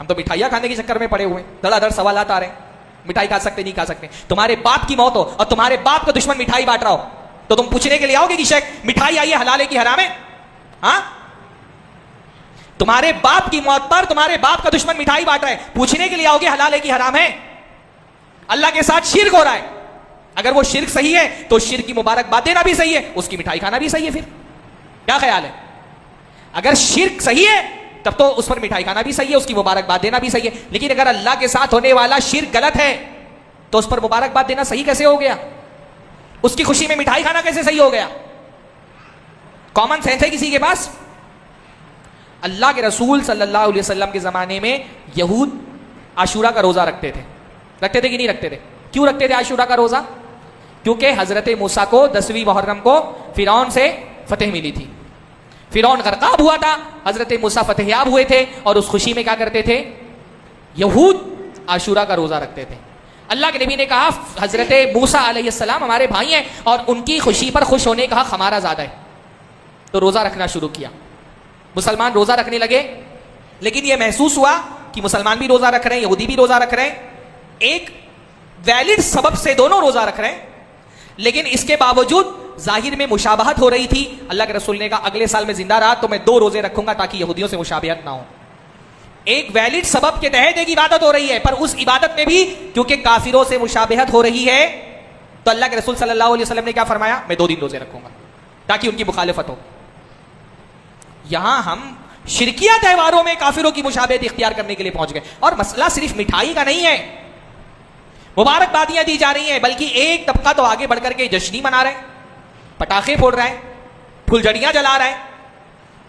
ہم تو مٹھائیاں کھانے کے چکر میں پڑے ہوئے ہیں، دھڑا دھڑ سوالات آ رہے ہیں، مٹھائی کھا سکتے نہیں کھا سکتے. تمہارے باپ کی موت ہو اور تمہارے باپ کا دشمن مٹھائی بانٹ رہا ہو تو تم پوچھنے کے لیے آؤ گے کہ شیخ مٹھائی آئی ہے حلال ہے کہ حرام ہے؟ ہاں، تمہارے باپ کی موت پر تمہارے باپ کا دشمن مٹھائی بانٹ رہا ہے، پوچھنے کے لیے آؤ گے حلال ہے کہ حرام ہے؟ اللہ کے ساتھ شرک ہو رہا ہے. اگر وہ شرک صحیح ہے تو شرک کی مبارکباد دینا بھی صحیح ہے، اس کی مٹھائی کھانا بھی صحیح ہے. پھر کیا خیال ہے؟ اگر شرک صحیح ہے تب تو اس پر مٹھائی کھانا بھی صحیح ہے، اس کی مبارکباد دینا بھی صحیح ہے. لیکن اگر اللہ کے ساتھ ہونے والا شرک غلط ہے تو اس پر مبارکباد دینا صحیح کیسے ہو گیا؟ اس کی خوشی میں مٹھائی کھانا کیسے صحیح ہو گیا؟ کامن سینس ہے کسی کے پاس؟ اللہ کے رسول صلی اللہ علیہ وسلم کے زمانے میں یہود عاشورہ کا روزہ رکھتے تھے کہ نہیں رکھتے تھے؟ کیوں رکھتے تھے عاشورہ کا روزہ؟ کیونکہ حضرت موسیٰ کو 10ویں محرم کو فرعون سے فتح ملی تھی. فرعون غرقاب ہوا تھا، حضرت موسیٰ فتح یاب ہوئے تھے، اور اس خوشی میں کیا کرتے تھے؟ یہود عاشورہ کا روزہ رکھتے تھے. اللہ کے نبی نے کہا حضرت موسیٰ علیہ السلام ہمارے بھائی ہیں اور ان کی خوشی پر خوش ہونے کا حق ہمارا زیادہ ہے، تو روزہ رکھنا شروع کیا. مسلمان روزہ رکھنے لگے، لیکن یہ محسوس ہوا کہ مسلمان بھی روزہ رکھ رہے ہیں، یہودی بھی روزہ رکھ رہے ہیں، ایک ویلڈ سبب سے دونوں روزہ رکھ رہے ہیں، لیکن اس کے باوجود ظاہر میں مشابہت ہو رہی تھی. اللہ کے رسول نے کہا اگلے سال میں زندہ رہا تو میں 2 روزے رکھوں گا تاکہ یہودیوں سے مشابہت نہ ہو. ایک ویلڈ سبب کے تحت ایک عبادت ہو رہی ہے، پر اس عبادت میں بھی کیونکہ کافروں سے مشابہت ہو رہی ہے تو اللہ کے رسول صلی اللہ علیہ وسلم نے کیا فرمایا؟ میں 2 دن روزے رکھوں گا تاکہ ان کی مخالفت ہو. یہاں ہم شرکیہ تہواروں میں کافروں کی مشابہت اختیار کرنے کے لیے پہنچ گئے. اور مسئلہ صرف مٹھائی کا نہیں ہے، مبارکبادیاں دی جا رہی ہیں، بلکہ ایک طبقہ تو آگے بڑھ کر کے جشنی منا رہے ہیں، پٹاخے پھوڑ رہے ہیں، پھلجھڑیاں جلا رہے ہیں،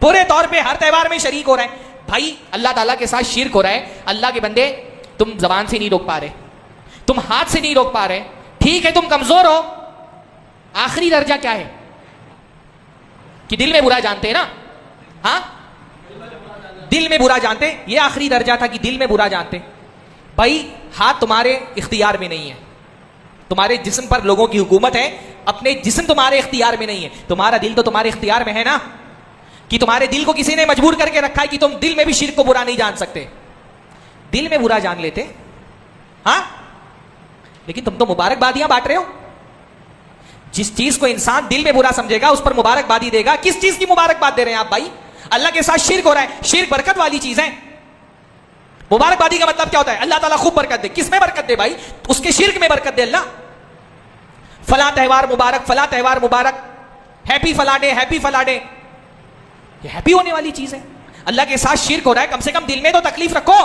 پورے طور پہ ہر تہوار میں شریک ہو رہے ہیں. بھائی اللہ تعالیٰ کے ساتھ شرک ہو رہا ہے. اللہ کے بندے تم زبان سے نہیں روک پا رہے، تم ہاتھ سے نہیں روک پا رہے، ٹھیک ہے تم کمزور ہو، آخری درجہ کیا ہے؟ کہ دل میں برا جانتے ہیں نا؟ ہاں، دل میں برا جانتے، یہ آخری درجہ تھا کہ دل میں برا جانتے. بھائی ہاتھ تمہارے اختیار میں نہیں ہے، تمہارے جسم پر لوگوں کی حکومت ہے، اپنے جسم تمہارے اختیار میں نہیں ہے، تمہارا دل تو تمہارے اختیار میں ہے نا، کہ تمہارے دل کو کسی نے مجبور کر کے رکھا ہے کہ تم دل میں بھی شرک کو برا نہیں جان سکتے. دل میں برا جان لیتے ہاں، لیکن تم تو مبارکبادیاں بانٹ رہے ہو. جس چیز کو انسان دل میں برا سمجھے گا اس پر مبارکبادی دے گا. کس چیز کی مبارکباد دے رہے ہیں آپ بھائی؟ اللہ کے ساتھ شرک ہو رہا ہے. شرک برکت والی چیز ہے. مبارکبادی کا مطلب کیا ہوتا ہے؟ اللہ تعالیٰ خوب برکت دے. کس میں برکت دے بھائی؟ اس کے شرک میں برکت دے. اللہ فلاں تہوار مبارک، فلاں تہوار مبارک، ہیپی فلاں ڈے، ہیپی فلاں ڈے، یہ ہیپی ہونے والی چیز ہے. اللہ کے ساتھ شرک ہو رہا ہے، کم سے کم دل میں تو تکلیف رکھو.